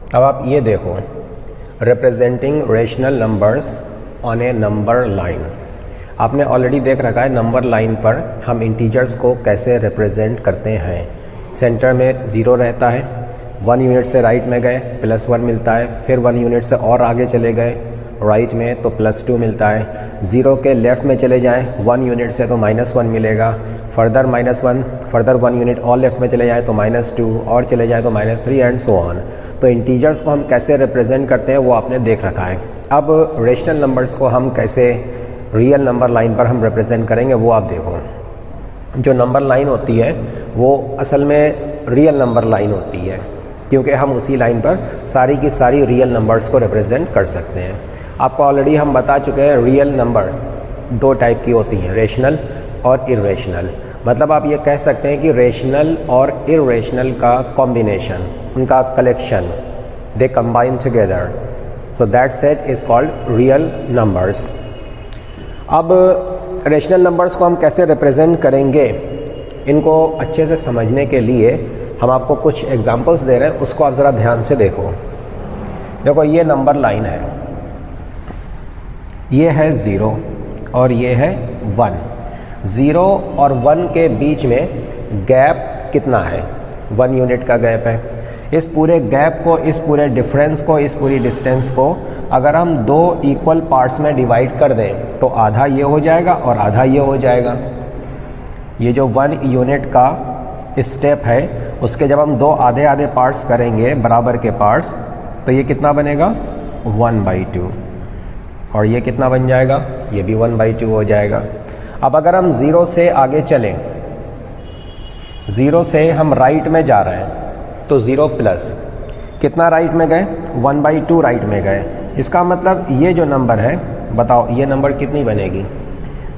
अब आप ये देखो, representing rational numbers on A number line. आपने ऑलरेडी देख रखा है नंबर लाइन पर हम इंटीजर्स को कैसे रिप्रेजेंट करते हैं। सेंटर में 0 रहता है, 1 यूनिट से राइट में गए +1 मिलता है, फिर 1 यूनिट से और आगे चले गए राइट में तो +2 मिलता है। 0 के लेफ़्ट में चले जाएं 1 यूनिट से तो -1 मिलेगा, फर्दर -1, फर्दर 1 यूनिट और लेफ़्ट में चले जाएं तो -2 और चले जाएं तो -3 एंड सो ऑन। तो इंटीजर्स को हम कैसे रिप्रेजेंट करते हैं वो आपने देख रखा है। अब रेशनल नंबर्स को हम कैसे रियल नंबर लाइन पर हम रिप्रेजेंट करेंगे वो आप देखो। जो नंबर लाइन होती है वो असल में रियल नंबर लाइन होती है, क्योंकि हम उसी लाइन पर सारी की सारी रियल नंबर्स को रिप्रेजेंट कर सकते हैं। आपको ऑलरेडी हम बता चुके हैं रियल नंबर 2 टाइप की होती हैं, रेशनल और इर्रेशनल। मतलब आप ये कह सकते हैं कि रेशनल और इर्रेशनल का कॉम्बिनेशन, उनका collection, they combine together, so that set is called real numbers. अब रेशनल नंबर्स को हम कैसे रिप्रेजेंट करेंगे, इनको अच्छे से समझने के लिए हम आपको कुछ एग्जांपल्स दे रहे हैं, उसको आप ज़रा ध्यान से देखो। देखो ये नंबर लाइन है, ये है 0 और ये है 1। 0 और 1 के बीच में गैप कितना है? 1 यूनिट का गैप है। इस पूरे गैप को, इस पूरे डिफरेंस को, इस पूरी डिस्टेंस को अगर हम 2 इक्वल पार्ट्स में डिवाइड कर दें तो आधा ये हो जाएगा और आधा ये हो जाएगा। ये जो 1 यूनिट का स्टेप है उसके जब हम 2 आधे आधे पार्ट्स करेंगे, बराबर के पार्ट्स, तो ये कितना बनेगा? 1/2। और ये कितना बन जाएगा? ये भी 1/2 हो जाएगा। अब अगर हम 0 से आगे चलें, 0 से हम राइट में जा रहे हैं तो 0 प्लस कितना राइट में गए? 1/2 राइट में गए। इसका मतलब ये जो नंबर है, बताओ ये नंबर कितनी बनेगी?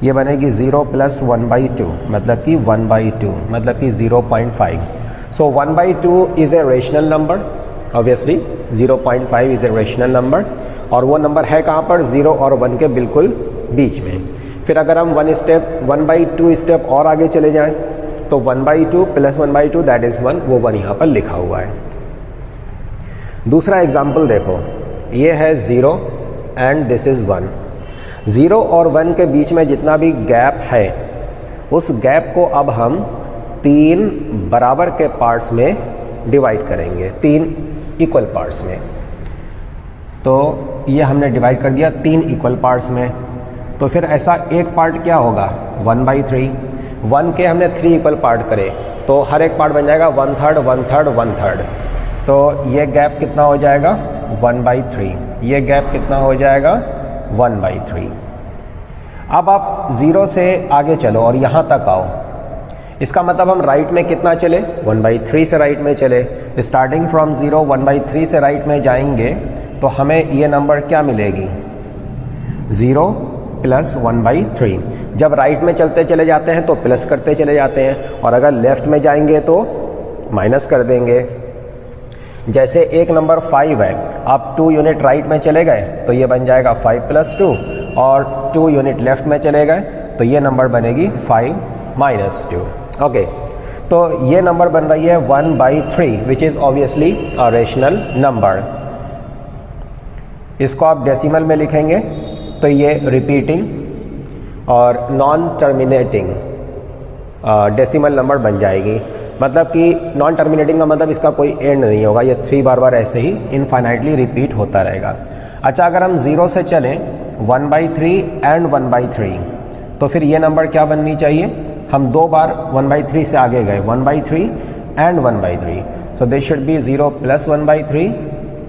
ये बनेगी 0 + 1/2, मतलब कि 1/2, मतलब कि 0.5। सो 1/2 is a rational number, obviously 0.5 is a rational number. और वो नंबर है कहाँ पर? 0 और 1 के बिल्कुल बीच में। फिर अगर हम 1/2 स्टेप और आगे चले जाएं तो 1/2 + 1/2 दैट इज़ 1, वो 1 यहाँ पर लिखा हुआ है। दूसरा एग्जाम्पल देखो, ये है 0 एंड दिस इज़ 1। 0 और 1 के बीच में जितना भी गैप है उस गैप को अब हम 3 बराबर के पार्ट्स में डिवाइड करेंगे, 3 इक्वल पार्ट्स में। तो ये हमने डिवाइड कर दिया 3 इक्वल पार्ट्स में। तो फिर ऐसा एक पार्ट क्या होगा? 1/3। 1 के हमने 3 इक्वल पार्ट करे तो हर एक पार्ट बन जाएगा 1/3, 1/3, 1/3। तो ये गैप कितना हो जाएगा? 1/3। ये गैप कितना हो जाएगा? 1/3। अब आप 0 से आगे चलो और यहाँ तक आओ। इसका मतलब हम राइट में कितना चले? 1/3 से राइट में चले। स्टार्टिंग फ्रॉम 0 1/3 से राइट में जाएंगे तो हमें ये नंबर क्या मिलेगी? 0 + 1/3। जब राइट में चलते चले जाते हैं तो प्लस करते चले जाते हैं, और अगर लेफ्ट में जाएंगे तो माइनस कर देंगे। जैसे एक नंबर 5 है, आप 2 यूनिट राइट में चले गए तो ये बन जाएगा 5 + 2, और 2 यूनिट लेफ्ट में चले गए तो ये नंबर बनेगी 5 - 2। ओके, तो ये नंबर बन रही है 1/3 which is obviously a rational number. इसको आप डेसिमल में लिखेंगे तो ये रिपीटिंग और नॉन टर्मिनेटिंग डेसिमल नंबर बन जाएगी। मतलब कि नॉन टर्मिनेटिंग का मतलब इसका कोई एंड नहीं होगा, ये 3 बार ऐसे ही इनफाइनाइटली रिपीट होता रहेगा। अच्छा, अगर हम 0 से चलें 1/3 एंड 1/3 तो फिर ये नंबर क्या बननी चाहिए? हम 2 बार 1/3 से आगे गए, 1/3 and 1/3, so this should be 0 + 1/3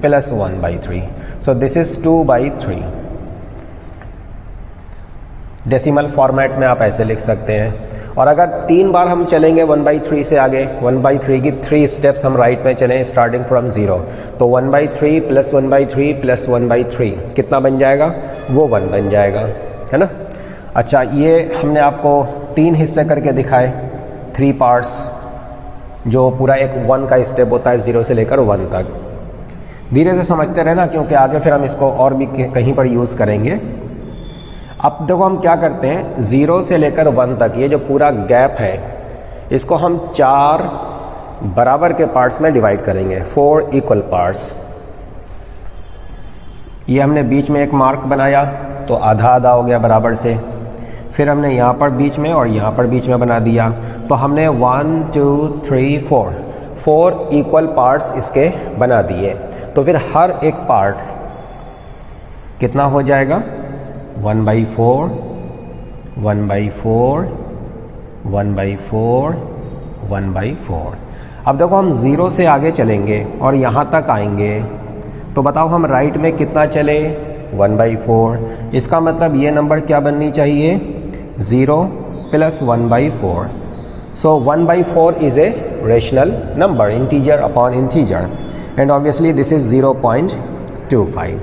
+ 1/3, so this is 2/3। Decimal format में आप ऐसे लिख सकते हैं। और अगर 3 बार हम चलेंगे 1/3 से आगे, 1/3 की 3 स्टेप्स हम राइट में चलें स्टार्टिंग फ्रॉम 0, तो 1/3 + 1/3 + 1/3 कितना बन जाएगा? वो 1 बन जाएगा, है ना। अच्छा, ये हमने आपको 3 हिस्से करके दिखाए, 3 पार्ट्स, जो पूरा एक 1 का स्टेप होता है 0 से लेकर 1 तक। धीरे से समझते रहना, क्योंकि आगे फिर हम इसको और भी कहीं पर यूज़ करेंगे। अब देखो हम क्या करते हैं, 0 से लेकर 1 तक ये जो पूरा गैप है इसको हम 4 बराबर के पार्ट्स में डिवाइड करेंगे, 4 इक्वल पार्ट्स। ये हमने बीच में एक मार्क बनाया तो आधा आधा हो गया बराबर से। फिर हमने यहाँ पर बीच में और यहाँ पर बीच में बना दिया, तो हमने 1 2 3 4 इक्वल पार्ट्स इसके बना दिए। तो फिर हर एक पार्ट कितना हो जाएगा, 1/4 1/4 1/4 1/4। अब देखो हम 0 से आगे चलेंगे और यहाँ तक आएंगे, तो बताओ हम राइट में कितना चले, 1/4। इसका मतलब ये नंबर क्या बननी चाहिए, 0 + 1/4। सो 1/4 is a rational number, integer upon integer, and obviously this is 0.25।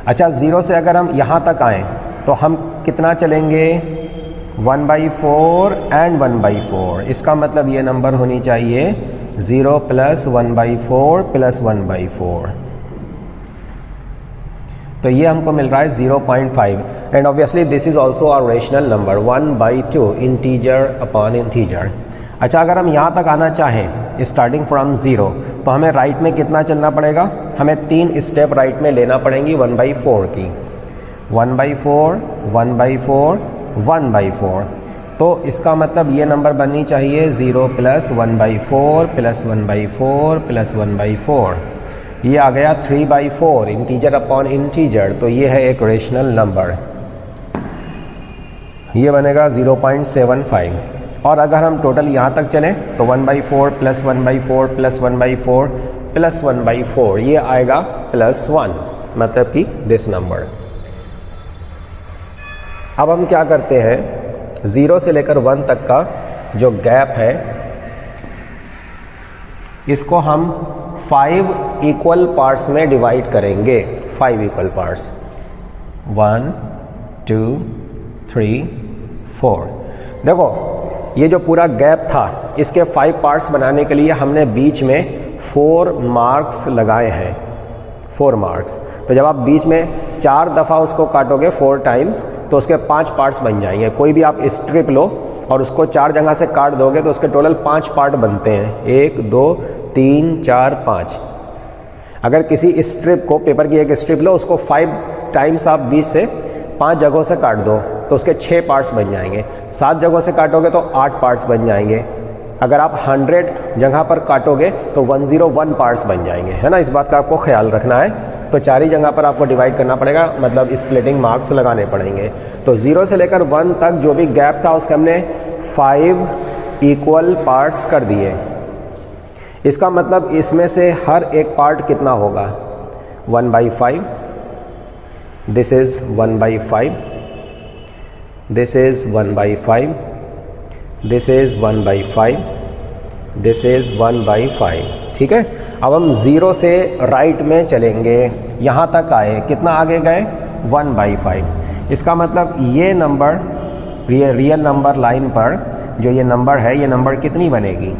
अच्छा, 0 से अगर हम यहाँ तक आएँ तो हम कितना चलेंगे, 1/4 एंड 1/4। इसका मतलब ये नंबर होनी चाहिए 0 + 1/4 + 1/4। तो ये हमको मिल रहा है 0.5, and obviously this is also a rational number, 1/2 integer upon integer. अच्छा, अगर हम यहाँ तक आना चाहें स्टार्टिंग फ्रॉम 0, तो हमें राइट में कितना चलना पड़ेगा, हमें 3 स्टेप राइट में लेना पड़ेंगी 1/4 की, 1/4 1/4 1/4। तो इसका मतलब ये नंबर बननी चाहिए 0 + 1/4 + 1/4 + 1/4। ये आ गया 3/4 इंटीजर अपॉन इंटीजर, तो ये है एक रेशनल नंबर, ये बनेगा 0.75। और अगर हम टोटल यहाँ तक चलें तो 1/4 + 1/4 + 1/4 + 1/4 ये आएगा +1, मतलब कि दिस नंबर। अब हम क्या करते हैं, 0 से लेकर 1 तक का जो गैप है इसको हम 5 इक्वल पार्ट्स में डिवाइड करेंगे, 5 इक्वल पार्ट्स, 1 2 3 4। देखो ये जो पूरा गैप था इसके 5 पार्ट्स बनाने के लिए हमने बीच में 4 मार्क्स लगाए हैं, 4 मार्क्स। तो जब आप बीच में 4 दफ़ा उसको काटोगे 4 टाइम्स तो उसके 5 पार्ट्स बन जाएंगे। कोई भी आप स्ट्रिप लो और उसको 4 जगह से काट दोगे तो उसके टोटल 5 पार्ट बनते हैं, 1 2 3 4 5। अगर किसी स्ट्रिप को, पेपर की एक स्ट्रिप लो, उसको 5 टाइम्स आप बीच से 5 जगहों से काट दो तो उसके 6 पार्ट्स बन जाएंगे। 7 जगहों से काटोगे तो 8 पार्ट्स बन जाएंगे। अगर आप 100 जगह पर काटोगे तो 101 पार्ट्स बन जाएंगे, है ना। इस बात का आपको ख्याल रखना है। तो 4 ही जगह पर आपको डिवाइड करना पड़ेगा, मतलब स्प्लिटिंग मार्क्स लगाने पड़ेंगे। तो 0 से लेकर 1 तक जो भी गैप था उसके हमने 5 इक्वल पार्ट्स कर दिए। इसका मतलब इसमें से हर एक पार्ट कितना होगा, 1/5, this is 1/5, this is 1/5, this is 1/5, this is 1/5। ठीक है। अब हम 0 से राइट में चलेंगे, यहाँ तक आए, कितना आगे गए, 1/5। इसका मतलब ये नंबर, रियल नंबर लाइन पर जो ये नंबर है, ये नंबर कितनी बनेगी,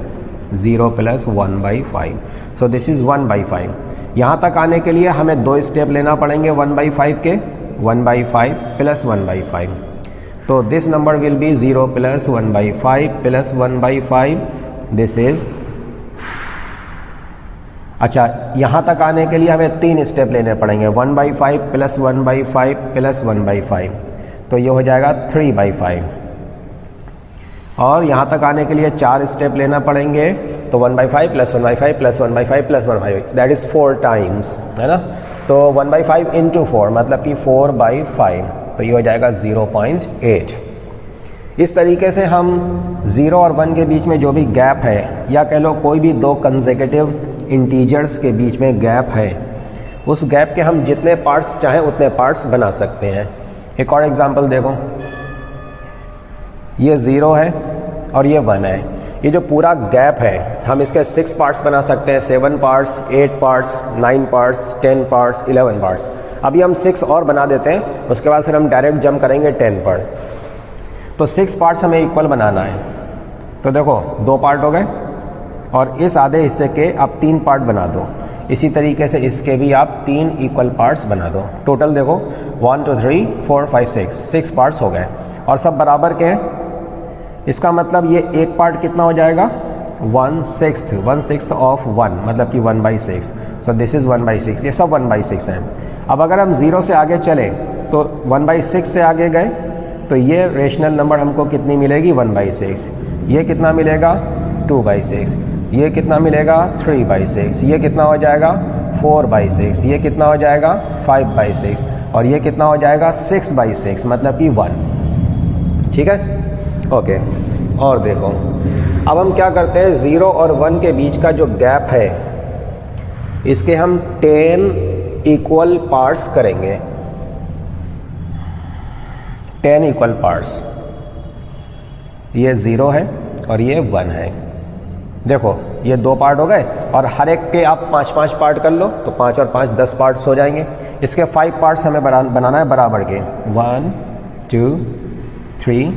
0 + 1/5। So this is 1/5। यहाँ तक आने के लिए हमें 2 स्टेप लेना पड़ेंगे 1/5 के, 1/5 + 1/5। तो this number will be 0 + 1/5 + 1/5, this is. अच्छा, यहाँ तक आने के लिए हमें 3 स्टेप लेने पड़ेंगे, 1/5 + 1/5 + 1/5, तो ये हो जाएगा 3/5। और यहाँ तक आने के लिए 4 स्टेप लेना पड़ेंगे, तो 1/5 + 1/5 + 1/5 + 1/5, दैट इज़ 4 टाइम्स, है ना। तो 1/5 × 4 मतलब कि 4/5, तो ये हो जाएगा 0.8। इस तरीके से हम 0 और 1 के बीच में जो भी गैप है, या कह लो कोई भी 2 कंसेक्यूटिव इंटीजर्स के बीच में गैप है, उस गैप के हम जितने पार्ट्स चाहें उतने पार्ट्स बना सकते हैं। एक और एग्जांपल देखो, ये 0 है और ये 1 है। ये जो पूरा गैप है हम इसके 6 पार्ट्स बना सकते हैं, 7 parts, 8 parts, 9 parts, 10 parts, 11 parts. अभी हम 6 और बना देते हैं, उसके बाद फिर हम डायरेक्ट जंप करेंगे 10 पर। तो 6 पार्ट्स हमें इक्वल बनाना है। तो देखो 2 पार्ट हो गए और इस आधे हिस्से के आप 3 पार्ट बना दो। इसी तरीके से इसके भी आप 3 इक्वल पार्ट्स बना दो। टोटल देखो 1 2 3 4 5 6 पार्ट्स हो गए और सब बराबर के हैं। इसका मतलब ये एक पार्ट कितना हो जाएगा, 1/6 ऑफ 1, मतलब कि 1/6। सो दिस इज़ 1/6, ये सब 1/6 हैं। अब अगर हम 0 से आगे चले तो 1/6 से आगे गए तो ये रेशनल नंबर हमको कितनी मिलेगी 1/6, ये कितना मिलेगा 2/6, ये कितना मिलेगा 3/6, ये कितना हो जाएगा 4/6, ये कितना हो जाएगा 5/6 और ये कितना हो जाएगा 6/6 मतलब कि 1। ठीक है, ओके। और देखो अब हम क्या करते हैं, 0 और 1 के बीच का जो गैप है इसके हम 10 इक्वल पार्ट्स करेंगे, 10 इक्वल पार्ट्स। ये 0 है और ये 1 है। देखो ये 2 पार्ट हो गए और हर एक के आप 5-5 पार्ट कर लो तो 5 और 5 10 पार्ट्स हो जाएंगे। इसके 5 पार्ट्स हमें बनाना है बराबर के 1 2 3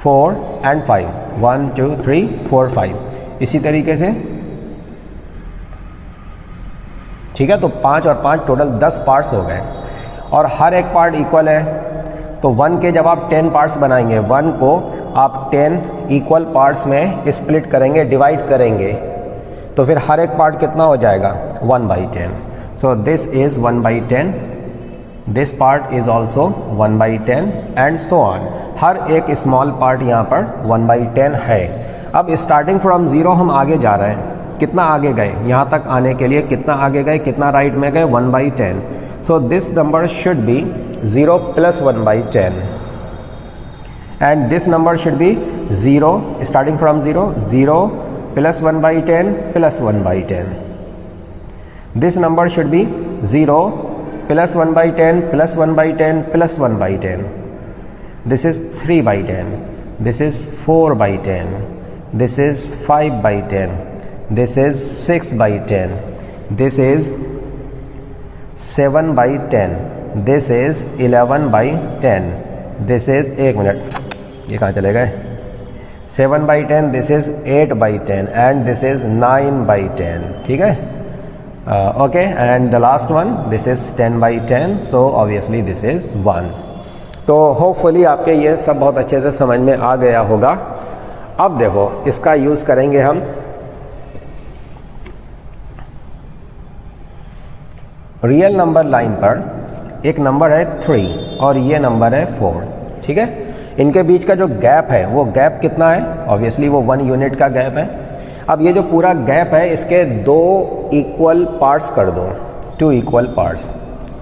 4 एंड 5, 1 2 3 4 5 इसी तरीके से। ठीक है, तो 5 और 5 टोटल 10 पार्ट्स हो गए और हर एक पार्ट इक्वल है। तो 1 के जब आप 10 पार्ट्स बनाएंगे, 1 को आप 10 इक्वल पार्ट्स में स्प्लिट करेंगे, डिवाइड करेंगे, तो फिर हर एक पार्ट कितना हो जाएगा 1/10। So this is 1/10, this part is also 1/10 and so on. हर एक स्मॉल पार्ट यहाँ पर 1/10 है। अब स्टार्टिंग फ्रॉम 0 हम आगे जा रहे हैं, कितना आगे गए, यहाँ तक आने के लिए कितना आगे गए, कितना राइट में गए 1/10। So this number should be 0 plus 1/10 and this number should be 0 starting from 0 plus 1/10 plus 1/10. This number should be 0 plus 1/10 plus 1/10 plus 1/10. This is 3/10, this is 4/10, this is 5/10, this is 6/10, this is 7/10, this is 11/10, this is, एक minute ये कहाँ चले गए, 7/10, this is 8/10 and this is 9/10। ठीक है, okay, and the last one this is 10/10, so obviously this is 1। तो hopefully आपके ये सब बहुत अच्छे से समझ में आ गया होगा। अब देखो इसका यूज़ करेंगे हम रियल नंबर लाइन पर। एक नंबर है 3 और ये नंबर है 4। ठीक है, इनके बीच का जो गैप है वो गैप कितना है, ऑब्वियसली वो 1 यूनिट का गैप है। अब ये जो पूरा गैप है इसके 2 इक्वल पार्ट्स कर दो, 2 इक्वल पार्ट्स।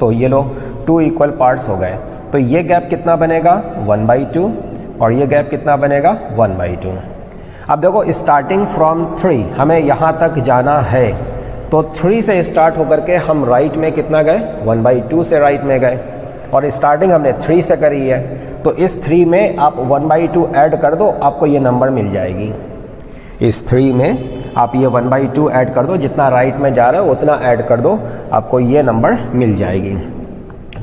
तो ये लो 2 इक्वल पार्ट्स हो गए, तो ये गैप कितना बनेगा 1/2 और ये गैप कितना बनेगा 1/2। अब देखो स्टार्टिंग फ्रॉम 3 हमें यहाँ तक जाना है, तो 3 से स्टार्ट होकर के हम राइट में कितना गए 1/2 से राइट में गए और स्टार्टिंग हमने 3 से करी है। तो इस 3 में आप 1/2 ऐड कर दो, आपको ये नंबर मिल जाएगी। इस 3 में आप ये 1/2 ऐड कर दो, जितना राइट में जा रहा है उतना ऐड कर दो, आपको ये नंबर मिल जाएगी।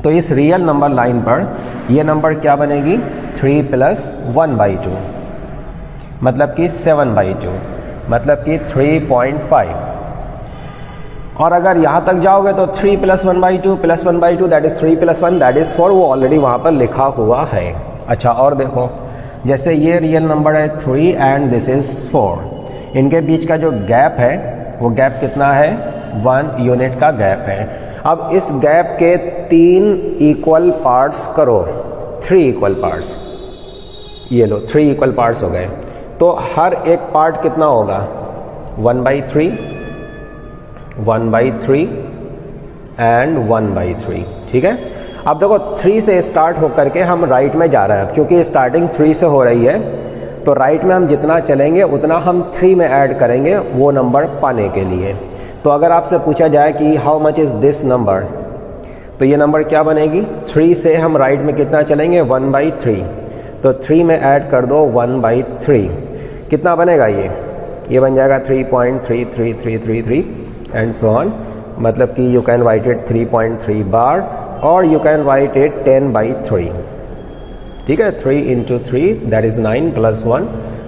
तो इस रियल नंबर लाइन पर ये नंबर क्या बनेगी 3 + 1/2 मतलब कि 7/2 मतलब कि 3.5। और अगर यहाँ तक जाओगे तो 3 + 1/2 दैट इज़ 3 + 1 दैट इज़ 4, वो ऑलरेडी वहाँ पर लिखा हुआ है। अच्छा, और देखो जैसे ये रियल नंबर है 3 एंड दिस इज़ 4, इनके बीच का जो गैप है वो गैप कितना है 1 यूनिट का गैप है। अब इस गैप के 3 इक्वल पार्ट्स करो, 3 इक्वल पार्ट्स, ये लो 3 इक्वल पार्ट्स हो गए। तो हर एक पार्ट कितना होगा 1/3 1/3 एंड 1/3। ठीक है, अब देखो 3 से स्टार्ट होकर के हम राइट में जा रहे हैं। अब चूंकि स्टार्टिंग 3 से हो रही है तो राइट में हम जितना चलेंगे उतना हम 3 में ऐड करेंगे वो नंबर पाने के लिए। तो अगर आपसे पूछा जाए कि how much is this number, तो ये नंबर क्या बनेगी 3 से हम राइट में कितना चलेंगे 1/3, तो 3 में ऐड कर दो 1/3, कितना बनेगा ये बन जाएगा 3.3333 एंड सो ऑन, मतलब कि यू कैन राइट इट 3.3 बार और यू कैन राइट इट 10/3। ठीक है, 3 × 3 that is 9 + 1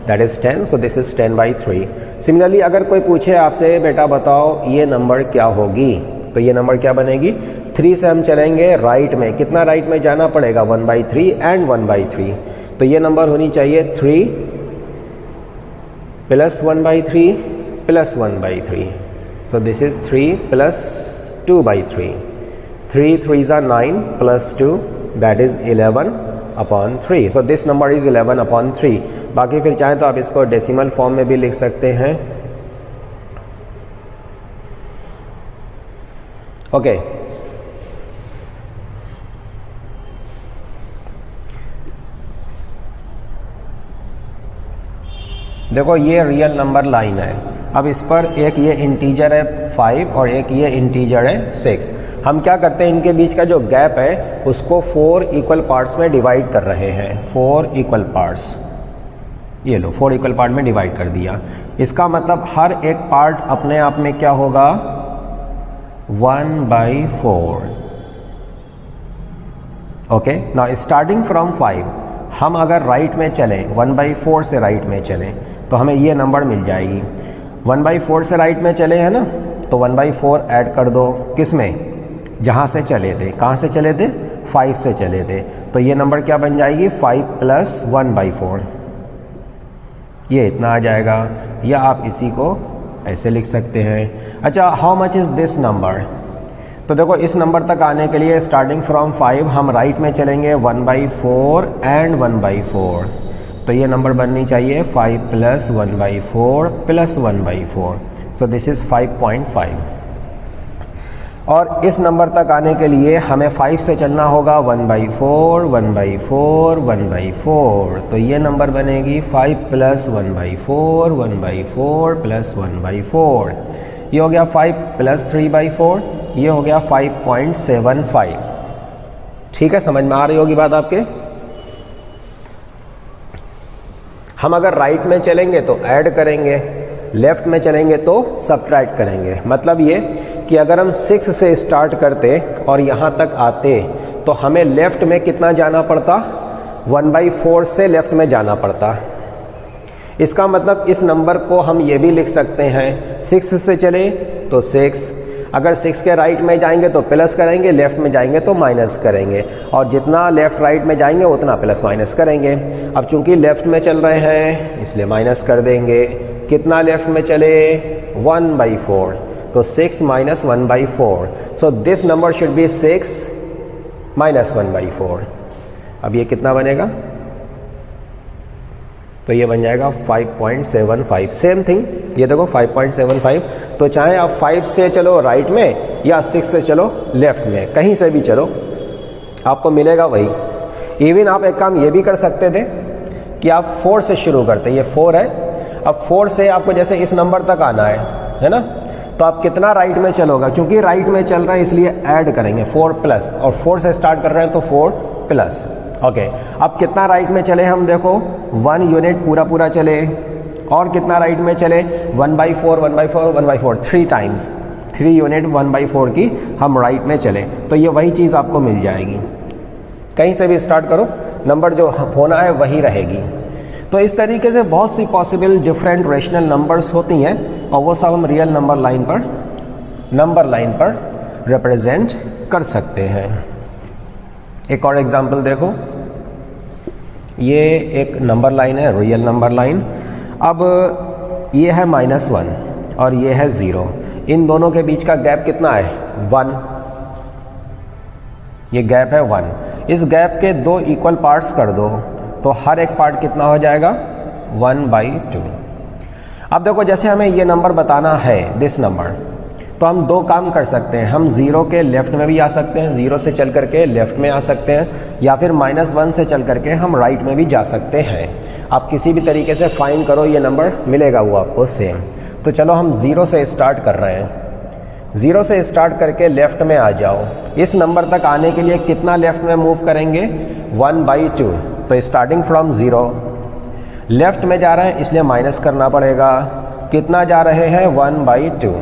that is 10, so this is 10/3। Similarly अगर कोई पूछे आपसे बेटा बताओ ये नंबर क्या होगी, तो ये नंबर क्या बनेगी 3 से हम चलेंगे राइट में, कितना राइट में जाना पड़ेगा 1/3 एंड 1/3, तो ये नंबर होनी चाहिए 3 + 1/3 + 1/3, so this is 3 + 2/3, 3 3s are 9 plus 2 that is 11/3. So this number is 11/3. बाकी फिर चाहें तो आप इसको डेसिमल फॉर्म में भी लिख सकते हैं। ओके देखो ये रियल नंबर लाइन है। अब इस पर एक ये इंटीजर है 5 और एक ये इंटीजर है 6। हम क्या करते हैं, इनके बीच का जो गैप है उसको 4 इक्वल पार्ट्स में डिवाइड कर रहे हैं। 4 इक्वल पार्ट्स, ये लो 4 इक्वल पार्ट में डिवाइड कर दिया। इसका मतलब हर एक पार्ट अपने आप में क्या होगा, 1/4। ओके ना, स्टार्टिंग फ्रॉम 5 हम अगर राइट में चलें, 1/4 से राइट में चलें तो हमें ये नंबर मिल जाएगी। 1/4 से राइट में चले हैं ना, तो 1/4 ऐड कर दो किस में, जहाँ से चले थे। कहाँ से चले थे, 5 से चले थे। तो ये नंबर क्या बन जाएगी, 5 + 1/4, ये इतना आ जाएगा। या आप इसी को ऐसे लिख सकते हैं। अच्छा, how much is this number. तो देखो इस नंबर तक आने के लिए स्टार्टिंग फ्रॉम 5 हम राइट में चलेंगे 1/4 एंड 1/4। तो ये नंबर बननी चाहिए 5 + 1/4 + 1/4। So this is 5.5। और इस नंबर तक आने के लिए हमें 5 से चलना होगा 1/4 1/4 1/4। तो ये नंबर बनेगी 5 + 1/4 1/4 + 1/4। ये हो गया 5 + 3/4, ये हो गया 5.75। ठीक है, समझ में आ रही होगी बात आपके। हम अगर राइट में चलेंगे तो ऐड करेंगे, लेफ्ट में चलेंगे तो सब्ट्रैक्ट करेंगे। मतलब ये कि अगर हम 6 से स्टार्ट करते और यहाँ तक आते तो हमें लेफ्ट में कितना जाना पड़ता, 1/4 से लेफ्ट में जाना पड़ता। इसका मतलब इस नंबर को हम ये भी लिख सकते हैं, 6 से चले तो 6, अगर 6 के राइट में जाएंगे तो प्लस करेंगे, लेफ्ट में जाएंगे तो माइनस करेंगे, और जितना लेफ्ट राइट में जाएंगे उतना प्लस माइनस करेंगे। अब चूंकि लेफ्ट में चल रहे हैं इसलिए माइनस कर देंगे। कितना लेफ्ट में चले, 1/4, तो 6 - 1/4। So this number should be 6 - 1/4। अब ये कितना बनेगा, तो ये बन जाएगा 5.75। सेम थिंग, ये देखो 5.75। तो चाहे आप 5 से चलो राइट में या 6 से चलो लेफ्ट में, कहीं से भी चलो आपको मिलेगा वही। इवन आप एक काम ये भी कर सकते थे कि आप 4 से शुरू करते, ये 4 है। अब 4 से आपको जैसे इस नंबर तक आना है ना, तो आप कितना राइट में चलोगे, क्योंकि राइट में चल रहे हैं इसलिए ऐड करेंगे 4+, और 4 से स्टार्ट कर रहे हैं तो 4+। ओके, अब कितना राइट में चले हम, देखो 1 यूनिट पूरा चले। और कितना राइट में चले, 1/4 1/4 1/4, 3 टाइम्स, 3 यूनिट 1/4 की हम राइट में चले। तो ये वही चीज़ आपको मिल जाएगी। कहीं से भी स्टार्ट करो, नंबर जो होना है वही रहेगी। तो इस तरीके से बहुत सी पॉसिबल डिफरेंट रेशनल नंबर्स होती हैं, और वो सब हम रियल नंबर लाइन पर रिप्रेजेंट कर सकते हैं। एक और एग्जांपल देखो, ये एक नंबर लाइन है, रियल नंबर लाइन। अब ये है -1 और ये है 0। इन दोनों के बीच का गैप कितना है, 1। ये गैप है 1। इस गैप के 2 इक्वल पार्ट्स कर दो तो हर एक पार्ट कितना हो जाएगा, 1/2। अब देखो जैसे हमें ये नंबर बताना है, दिस नंबर, तो हम 2 काम कर सकते हैं। हम 0 के लेफ्ट में भी आ सकते हैं, 0 से चल करके लेफ्ट में आ सकते हैं, या फिर -1 से चल करके हम राइट में भी जा सकते हैं। आप किसी भी तरीके से फाइंड करो, ये नंबर मिलेगा वो आपको सेम। तो चलो हम 0 से स्टार्ट कर रहे हैं। 0 से स्टार्ट करके लेफ्ट में आ जाओ। इस नंबर तक आने के लिए कितना लेफ्ट में मूव करेंगे, 1/2। तो स्टार्टिंग फ्रॉम 0 लेफ्ट में जा रहे हैं इसलिए माइनस करना पड़ेगा। कितना जा रहे हैं, 1/2।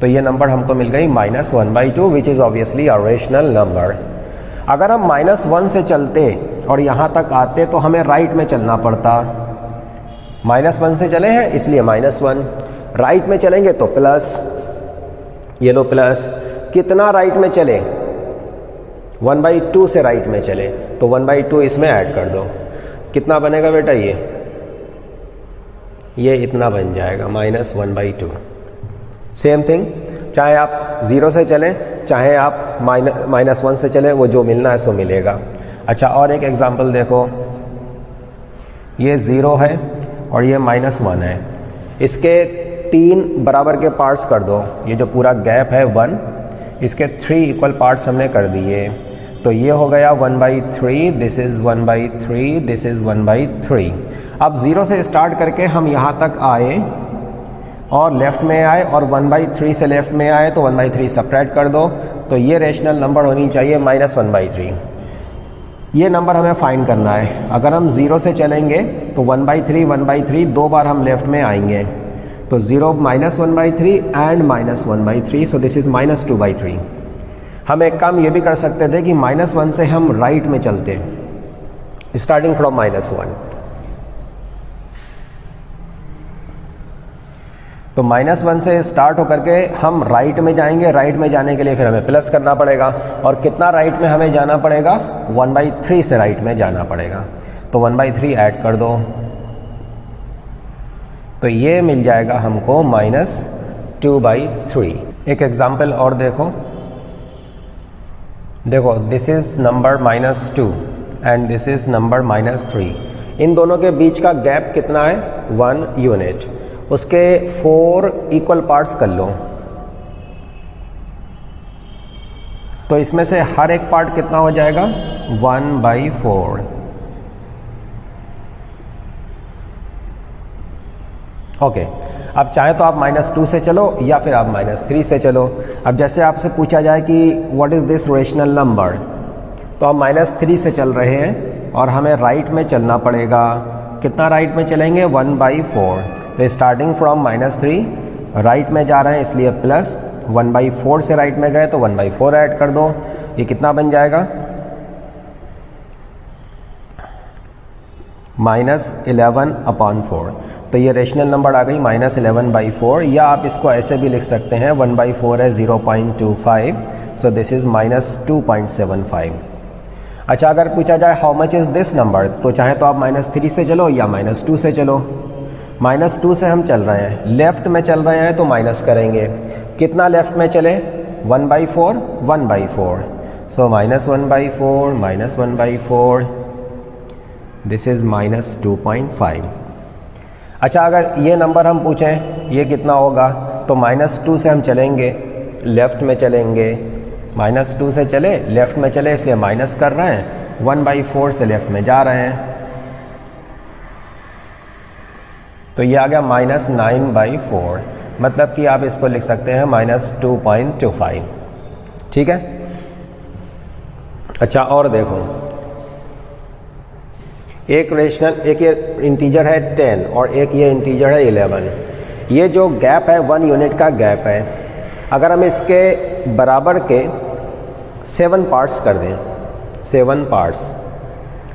तो ये नंबर हमको मिल गई -1/2, which is obviously a rational number. अगर हम -1 से चलते और यहाँ तक आते तो हमें राइट में चलना पड़ता। -1 से चले हैं इसलिए -1, राइट में चलेंगे तो प्लस, ये लो प्लस। कितना राइट में चले, 1/2 से राइट में चले तो 1/2 इसमें ऐड कर दो। कितना बनेगा बेटा, ये इतना बन जाएगा -1/2। सेम थिंग, चाहे आप 0 से चलें, चाहे आप -1 से चलें, वो जो मिलना है सो मिलेगा। अच्छा, और एक एग्जांपल देखो, ये 0 है और ये -1 है, इसके 3 बराबर के पार्ट्स कर दो। ये जो पूरा गैप है 1, इसके 3 इक्वल पार्ट्स हमने कर दिए, तो ये हो गया 1/3, दिस इज़ 1/3, दिस इज़ 1/3। अब 0 से स्टार्ट करके हम यहाँ तक आए और लेफ़्ट में आए और 1/3 से लेफ़्ट में आए, तो 1/3 सब्ट्रैक्ट कर दो, तो ये रेशनल नंबर होनी चाहिए -1/3। ये नंबर हमें फाइंड करना है। अगर हम 0 से चलेंगे तो 1/3 2 बार हम लेफ़्ट में आएंगे, तो 0 -1/3 एंड -1/3, सो दिस इज़ -2/3। हम एक काम ये भी कर सकते थे कि -1 से हम राइट में चलते, स्टार्टिंग फ्रॉम -1। तो -1 से स्टार्ट होकर के हम राइट में जाएंगे। राइट में जाने के लिए फिर हमें प्लस करना पड़ेगा, और कितना राइट में हमें जाना पड़ेगा, 1/3 से राइट में जाना पड़ेगा, तो 1/3 ऐड कर दो, तो ये मिल जाएगा हमको -2/3। एक एग्जाम्पल और देखो, this is number -2 and this is number -3। इन दोनों के बीच का गैप कितना है, 1 यूनिट। उसके 4 इक्वल पार्ट्स कर लो, तो इसमें से हर एक पार्ट कितना हो जाएगा, 1/4। ओके, अब चाहे तो आप -2 से चलो या फिर आप -3 से चलो। अब जैसे आपसे पूछा जाए कि what is this rational number, तो आप -3 से चल रहे हैं और हमें राइट में चलना पड़ेगा। कितना राइट में चलेंगे, 1/4। तो स्टार्टिंग फ्रॉम -3 राइट में जा रहे हैं, इसलिए प्लस 1/4 से राइट में गए तो 1/4 ऐड कर दो, ये कितना बन जाएगा, -11/4। तो ये रेशनल नंबर आ गई -11/4, या आप इसको ऐसे भी लिख सकते हैं, 1/4 है 0.25, सो दिस इज़ -2.75। अच्छा, अगर पूछा जाए how much is this number, तो चाहे तो आप -3 से चलो या -2 से चलो। -2 से हम चल रहे हैं, लेफ़्ट में चल रहे हैं तो माइनस करेंगे। कितना लेफ़्ट में चले, 1/4, 1/4, सो -1/4 -1/4, दिस इज़ -2.5। अच्छा, अगर ये नंबर हम पूछें ये कितना होगा, तो -2 से हम चलेंगे, लेफ़्ट में चलेंगे, -2 से चले, लेफ़्ट में चले, इसलिए माइनस कर रहे हैं, 1/4 से लेफ़्ट में जा रहे हैं, तो ये आ गया -9/4। मतलब कि आप इसको लिख सकते हैं -2.25। ठीक है। अच्छा, और देखो, एक ये इंटीजर है 10 और एक ये इंटीजर है 11। ये जो गैप है 1 यूनिट का गैप है। अगर हम इसके बराबर के 7 पार्ट्स कर दें, 7 पार्ट्स,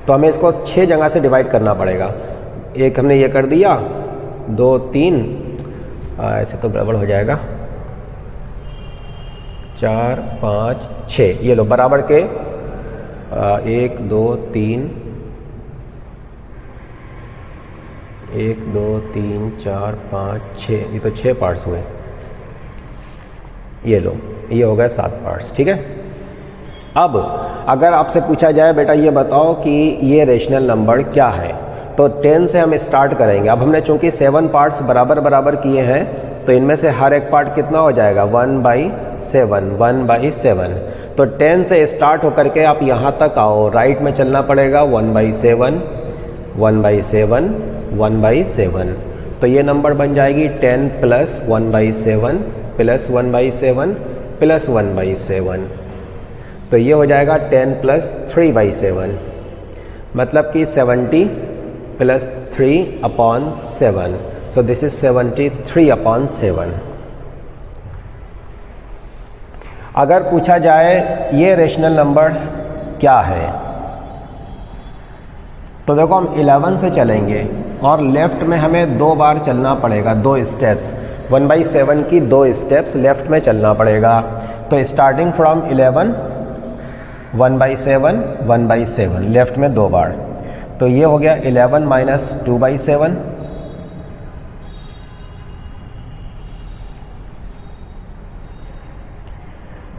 तो हमें इसको 6 जगह से डिवाइड करना पड़ेगा। एक हमने ये कर दिया, 2 3, ऐसे तो गड़बड़ हो जाएगा, 4 5 6, ये लो बराबर के 1 2 3, 1 2 3 4 5 6, ये तो 6 पार्ट्स हुए। ये लो, ये हो गए 7 पार्ट्स। ठीक है। अब अगर आपसे पूछा जाए बेटा ये बताओ कि ये रेशनल नंबर क्या है, तो 10 से हम स्टार्ट करेंगे। अब हमने चूंकि 7 पार्ट्स बराबर बराबर किए हैं, तो इनमें से हर एक पार्ट कितना हो जाएगा, 1/7, 1/7। तो 10 से स्टार्ट होकर के आप यहाँ तक आओ, राइट में चलना पड़ेगा, 1/7, 1/7, 1/7। तो ये नंबर बन जाएगी 10 + 1/7 + 1/7 + 1/7। तो ये हो जाएगा 10 + 3/7, मतलब कि 70 + 3/7। सो दिस इज 73/7। अगर पूछा जाए ये रेशनल नंबर क्या है, तो देखो हम 11 से चलेंगे और लेफ़्ट में हमें 2 बार चलना पड़ेगा, 2 स्टेप्स, 1/7 की 2 स्टेप्स लेफ़्ट में चलना पड़ेगा। तो स्टार्टिंग फ्रॉम 11, 1/7, 1/7, लेफ़्ट में 2 बार, तो ये हो गया 11 - 2/7,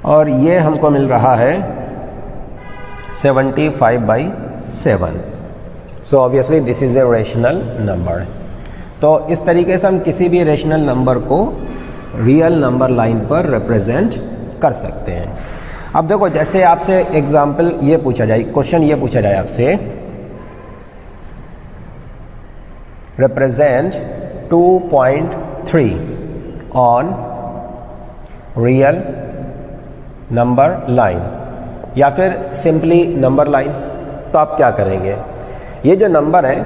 और ये हमको मिल रहा है 75/7। So obviously this is a rational number. तो इस तरीके से हम किसी भी रेशनल नंबर को रियल नंबर लाइन पर रिप्रेजेंट कर सकते हैं। अब देखो, जैसे आपसे एग्जाम्पल ये पूछा जाए, क्वेश्चन ये पूछा जाए आपसे, represent 2.3 on real number line या फिर सिंपली नंबर लाइन, तो आप क्या करेंगे? ये जो नंबर है,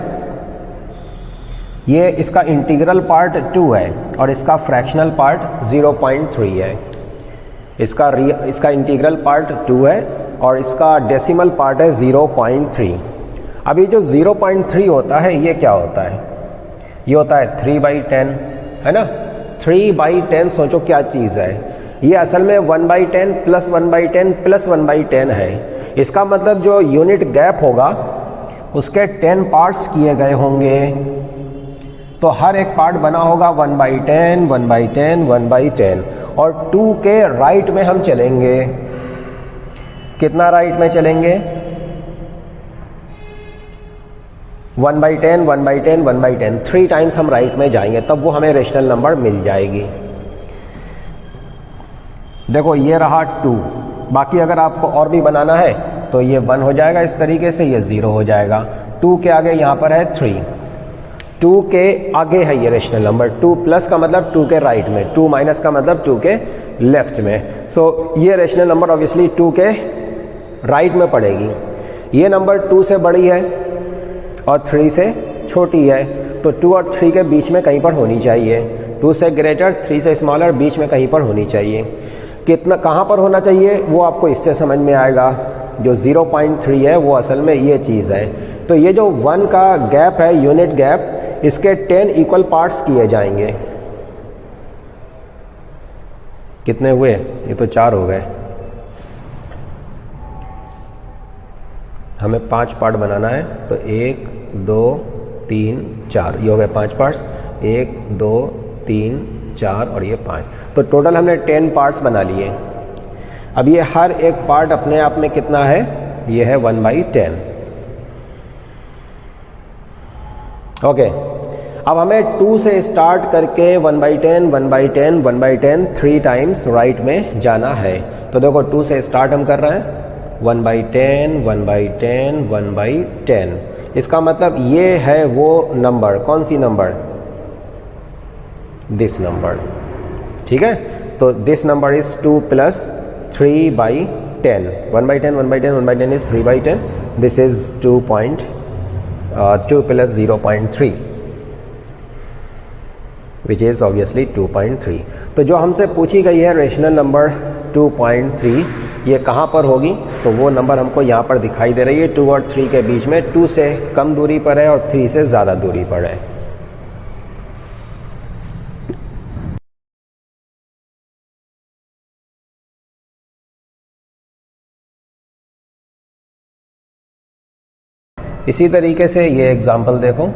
ये इसका इंटीग्रल पार्ट 2 है और इसका फ्रैक्शनल पार्ट 0.3 है। इसका इंटीग्रल पार्ट 2 है और इसका डेसिमल पार्ट है 0.3। अभी जो 0.3 होता है, ये क्या होता है? ये होता है 3/10, है ना। 3/10 सोचो क्या चीज़ है। ये असल में 1/10 प्लस 1/10 प्लस 1/10 है। इसका मतलब जो यूनिट गैप होगा उसके 10 पार्ट्स किए गए होंगे, तो हर एक पार्ट बना होगा 1/10 1/10 1/10। और 2 के राइट में हम चलेंगे। कितना राइट में चलेंगे? 1/10 1/10 1/10, 3 टाइम्स हम राइट में जाएंगे, तब वो हमें रेशनल नंबर मिल जाएगी। देखो, ये रहा 2। बाकी अगर आपको और भी बनाना है तो ये 1 हो जाएगा इस तरीके से, ये 0 हो जाएगा। 2 के आगे यहाँ पर है 3, 2 के आगे है ये रेशनल नंबर। 2 प्लस का मतलब 2 के राइट में, 2 माइनस का मतलब 2 के लेफ्ट में। सो ये रेशनल नंबर ऑब्वियसली 2 के राइट में पड़ेगी। ये नंबर 2 से बड़ी है और 3 से छोटी है, तो 2 और 3 के बीच में कहीं पर होनी चाहिए। 2 से ग्रेटर, 3 से स्मॉलर, बीच में कहीं पर होनी चाहिए। कितना, कहाँ पर होना चाहिए वो आपको इससे समझ में आएगा। जो 0.3 है वो असल में ये चीज़ है। तो ये जो 1 का गैप है, यूनिट गैप, इसके 10 इक्वल पार्ट्स किए जाएंगे। कितने हुए? ये तो 4 हो गए। हमें 5 पार्ट बनाना है, तो 1 2 3 4, ये हो गए 5 पार्ट्स। 1 2 3 4 और ये 5, तो टोटल हमने 10 पार्ट्स बना लिए। अब ये हर एक पार्ट अपने आप में कितना है? ये है 1/10। ओके, अब हमें 2 से स्टार्ट करके 1/10 1/10 1/10 3 टाइम्स राइट में जाना है। तो देखो, 2 से स्टार्ट हम कर रहे हैं, 1/10 1/10 1/10। इसका मतलब ये है वो नंबर, कौन सी नंबर? दिस नंबर, ठीक है। तो this number is 2 plus 3/10। 1/10 1/10 1/10 is 3/10. This is 2 plus 0.3, which is obviously 2.3. तो जो हमसे पूछी गई है रेशनल नंबर 2.3, ये कहाँ पर होगी? तो वो नंबर हमको यहाँ पर दिखाई दे रही है। 2 और 3 के बीच में, 2 से कम दूरी पर है और 3 से ज़्यादा दूरी पर है। इसी तरीके से ये एग्जाम्पल देखो,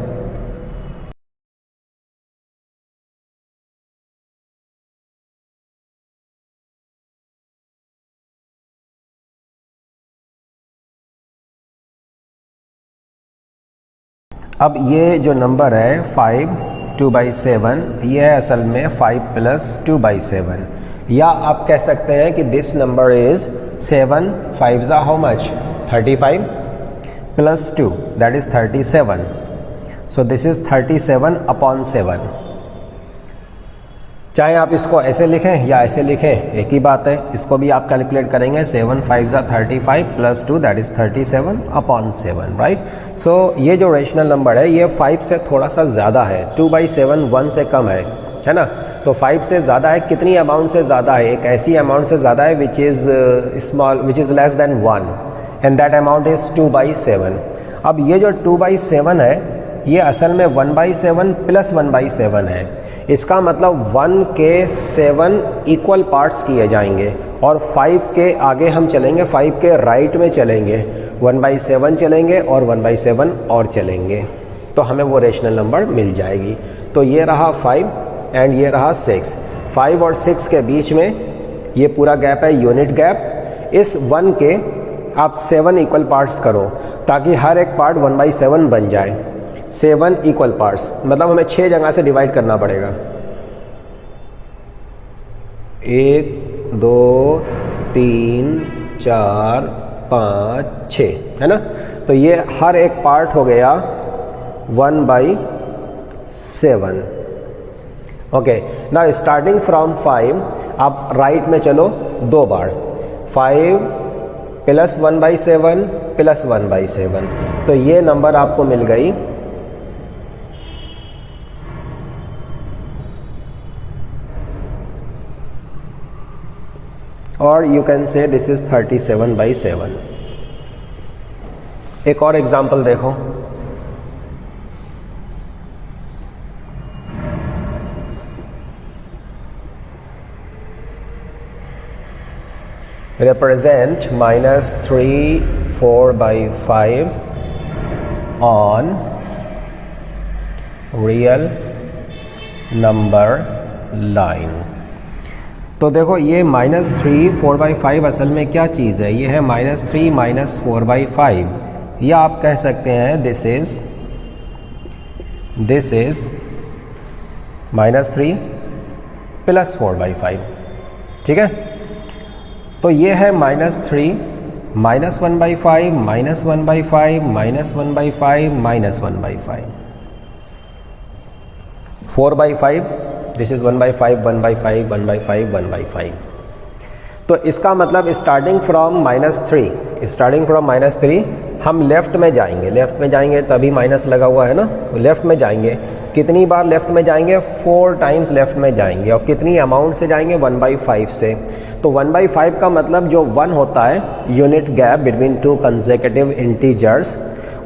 अब ये जो नंबर है 5 2/7, ये है असल में 5 प्लस 2/7, या आप कह सकते हैं कि this number is 7 5 how much? 35 plus 2, that is 37. So this is 37/7। चाहे आप इसको ऐसे लिखें या ऐसे लिखें, एक ही बात है। इसको भी आप कैलकुलेट करेंगे, 7 5 35 प्लस 2, दैट इज 37/7, राइट। सो ये जो रेशनल नंबर है, ये 5 से थोड़ा सा ज़्यादा है। 2/7 1 से कम है ना। तो 5 से ज़्यादा है, कितनी अमाउंट से ज़्यादा है? एक ऐसी अमाउंट से ज़्यादा है which is small, which is less than 1, and that amount is 2/7। अब ये जो 2/7 है, ये असल में 1/7 प्लस 1/7 है। इसका मतलब 1 के 7 इक्वल पार्ट्स किए जाएंगे और 5 के आगे हम चलेंगे, 5 के राइट में चलेंगे, 1/7 चलेंगे और 1/7 और चलेंगे, तो हमें वो रेशनल नंबर मिल जाएगी। तो ये रहा 5 एंड ये रहा 6। 5 और 6 के बीच में ये पूरा गैप है यूनिट गैप। इस 1 के आप 7 इक्वल पार्ट्स करो ताकि हर एक पार्ट 1/7 बन जाए। 7 इक्वल पार्ट्स मतलब हमें 6 जगह से डिवाइड करना पड़ेगा। 1 2 3 4 5 6 है ना। तो ये हर एक पार्ट हो गया 1/7। ओके, नाउ स्टार्टिंग फ्रॉम 5 आप राइट में चलो 2 बार। 5 प्लस 1/7 प्लस 1/7, तो ये नंबर आपको मिल गई और you can say this is 37/7। एक और एग्जाम्पल देखो। represent -3 4/5 on real number line। तो देखो ये -3 4/5 असल में क्या चीज़ है, ये है -3 -4/5, या आप कह सकते हैं दिस इज -3 प्लस 4/5। ठीक है, तो ये है -3 -1/5 -1/5 -1/5 -1/5 4/5, दिस इज 1/5 1/5 1/5 1/5। तो इसका मतलब स्टार्टिंग फ्रॉम -3 हम लेफ्ट में जाएंगे तभी माइनस लगा हुआ है ना, लेफ्ट में जाएंगे। कितनी बार लेफ्ट में जाएंगे? 4 टाइम्स लेफ्ट में जाएंगे। और कितनी अमाउंट से जाएंगे? 1/5 से। तो 1/5 का मतलब जो 1 होता है unit gap between 2 consecutive integers,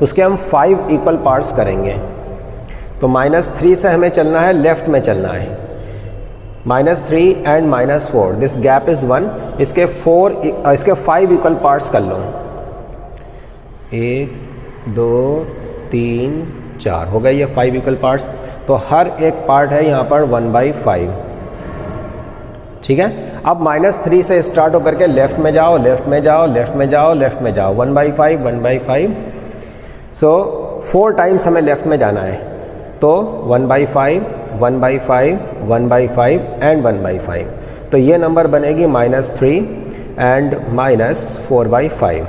उसके हम 5 इक्वल पार्ट्स करेंगे। तो -3 से हमें चलना है, लेफ्ट में चलना है। -3 एंड -4, दिस गैप इज 1। इसके 5 इक्वल पार्ट्स कर लो। 1 2 3 4 हो गए ये 5 इक्वल पार्ट्स। तो हर एक पार्ट है यहाँ पर 1/5। ठीक है, अब -3 से स्टार्ट होकर के लेफ्ट में जाओ 1/5 सो 4 टाइम्स हमें लेफ्ट में जाना है। तो 1/5 1/5 1/5 एंड 1/5। तो ये नंबर बनेगी -3 एंड -4/5।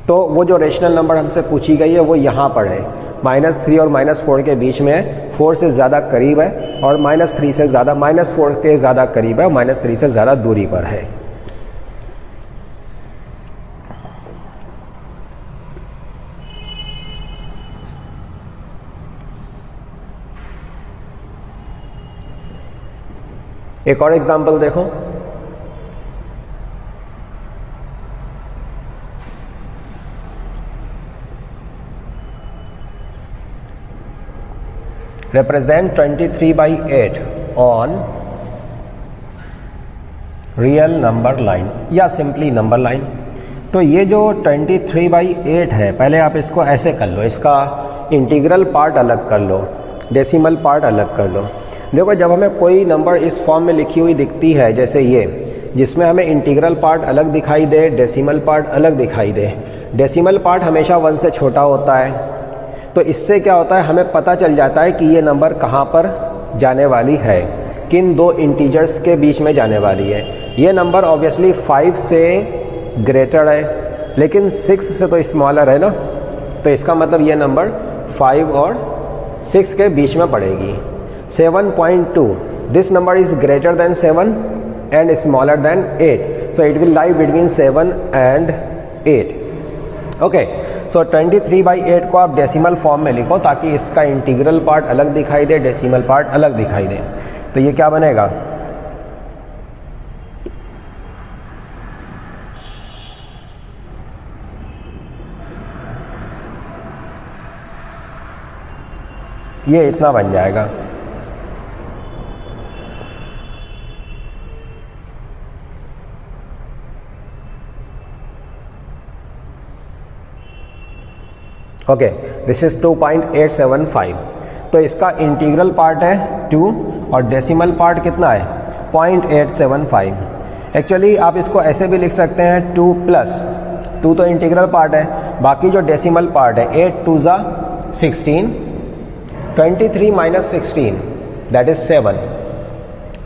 तो वो जो रेशनल नंबर हमसे पूछी गई है वो यहाँ पर है। -3 और -4 के बीच में 4 से ज़्यादा करीब है और -3 से ज़्यादा -4 के ज़्यादा करीब है और -3 से ज़्यादा दूरी पर है। एक और एग्जांपल देखो। represent 23/8 on real number line या सिंपली नंबर लाइन। तो ये जो 23/8 है, पहले आप इसको ऐसे कर लो, इसका इंटीग्रल पार्ट अलग कर लो, डेसिमल पार्ट अलग कर लो। देखो जब हमें कोई नंबर इस फॉर्म में लिखी हुई दिखती है जैसे ये, जिसमें हमें इंटीग्रल पार्ट अलग दिखाई दे, डेसिमल पार्ट अलग दिखाई दे, डेसिमल पार्ट हमेशा 1 से छोटा होता है। तो इससे क्या होता है, हमें पता चल जाता है कि ये नंबर कहाँ पर जाने वाली है, किन 2 इंटीजर्स के बीच में जाने वाली है। ये नंबर ऑब्वियसली 5 से ग्रेटर है लेकिन 6 से तो स्मॉलर है ना, तो इसका मतलब ये नंबर 5 और 6 के बीच में पड़ेगी। 7.2, this number is greater than 7 and smaller than 8, so it will lie between 7 and 8। Okay, so 23/8 को आप डेसिमल फॉर्म में लिखो ताकि इसका इंटीग्रल पार्ट अलग दिखाई दे, डेसिमल पार्ट अलग दिखाई दे। तो ये क्या बनेगा, ये इतना बन जाएगा। Okay, this is 2.875। तो इसका इंटीग्रल पार्ट है 2 और डेसिमल पार्ट कितना है 0.875। एक्चुअली आप इसको ऐसे भी लिख सकते हैं 2 प्लस 2 तो इंटीग्रल पार्ट है, बाकी जो डेसिमल पार्ट है 8 2 ज़ा 16, 23 माइनस 16 दैट इज 7,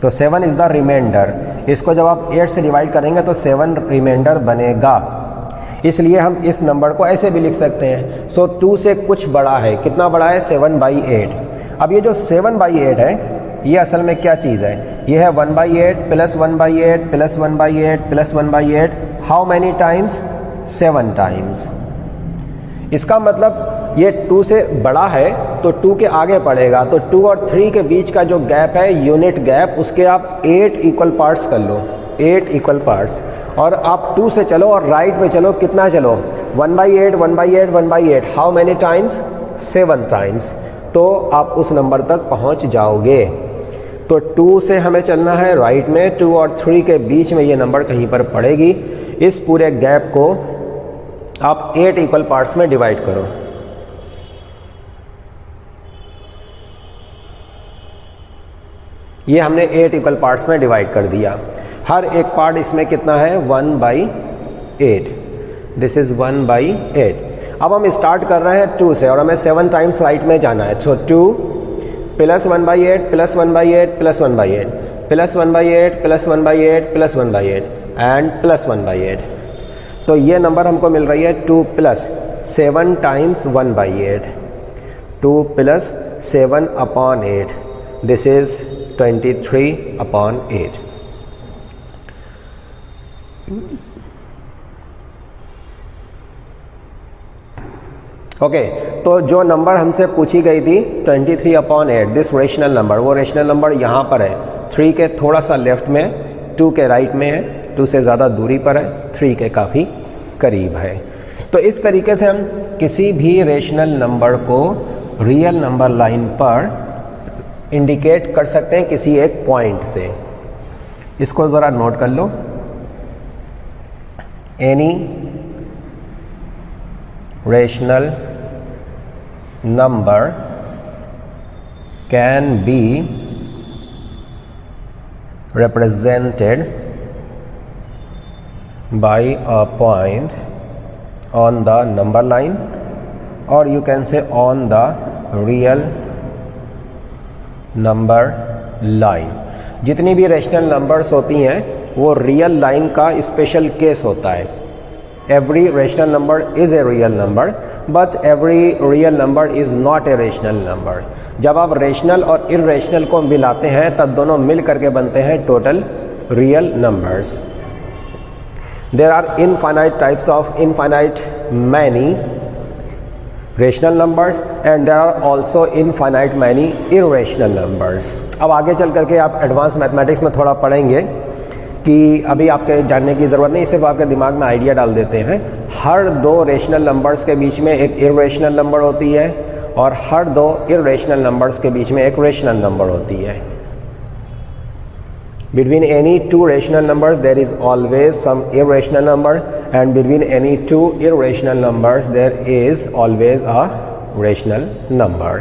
तो 7 इज़ द रिमाइंडर। इसको जब आप 8 से डिवाइड करेंगे तो 7 रिमाइंडर बनेगा, इसलिए हम इस नंबर को ऐसे भी लिख सकते हैं। सो 2 से कुछ बड़ा है, कितना बड़ा है 7/8। अब ये जो 7/8 है ये असल में क्या चीज़ है, ये है 1/8 plus 1/8 plus 1/8 plus 1/8, how many times 7 times. इसका मतलब ये 2 से बड़ा है तो 2 के आगे पड़ेगा, तो 2 और 3 के बीच का जो गैप है यूनिट गैप, उसके आप 8 इक्वल पार्ट्स कर लो, 8 इक्वल पार्ट्स। और आप 2 से चलो और राइट में चलो, कितना चलो 1/8 1/8 1/8, हाउ मैनी टाइम्स 7 टाइम्स, तो आप उस नंबर तक पहुंच जाओगे। तो 2 से हमें चलना है राइट में, 2 और 3 के बीच में ये नंबर कहीं पर पड़ेगी। इस पूरे गैप को आप 8 इक्वल पार्ट्स में डिवाइड करो। ये हमने 8 इक्वल पार्ट्स में डिवाइड कर दिया। हर एक पार्ट इसमें कितना है 1/8, दिस इज 1/8। अब हम स्टार्ट कर रहे हैं 2 से और हमें 7 टाइम्स राइट में जाना है। सो 2 plus 1/8 plus 1/8 plus 1/8 plus 1/8 plus 1/8 plus 1/8 and plus 1/8, तो ये नंबर हमको मिल रही है 2 plus 7 times 1/8, 2 plus 7/8, this is 23/8। Okay, तो जो नंबर हमसे पूछी गई थी 23/8, दिस रेशनल नंबर, वो रेशनल नंबर यहाँ पर है 3 के थोड़ा सा लेफ्ट में, 2 के राइट में है, 2 से ज़्यादा दूरी पर है, 3 के काफ़ी करीब है। तो इस तरीके से हम किसी भी रेशनल नंबर को रियल नंबर लाइन पर इंडिकेट कर सकते हैं किसी एक पॉइंट से। इसको ज़रा नोट कर लो, any rational number can be represented by a point on the number line, or you can say on the real number line। जितनी भी रेशनल नंबर्स होती हैं वो रियल लाइन का स्पेशल केस होता है। Every rational number is a real number, but every real number is not a rational number। जब आप रेशनल और इरेशनल को मिलाते हैं तब दोनों मिल करके बनते हैं total real numbers. There are infinite types of infinite many rational numbers and there are also infinite many irrational numbers। अब आगे चल करके आप एडवांस मैथमेटिक्स में थोड़ा पढ़ेंगे कि अभी आपके जानने की ज़रूरत नहीं, सिर्फ आपके दिमाग में आइडिया डाल देते हैं। हर 2 रेशनल नंबर्स के बीच में एक इरेशनल नंबर होती है और हर 2 इरेशनल नंबर्स के बीच में एक रेशनल नंबर होती है। Between any 2 rational numbers there is always some irrational number and between any 2 irrational numbers there is always a rational number.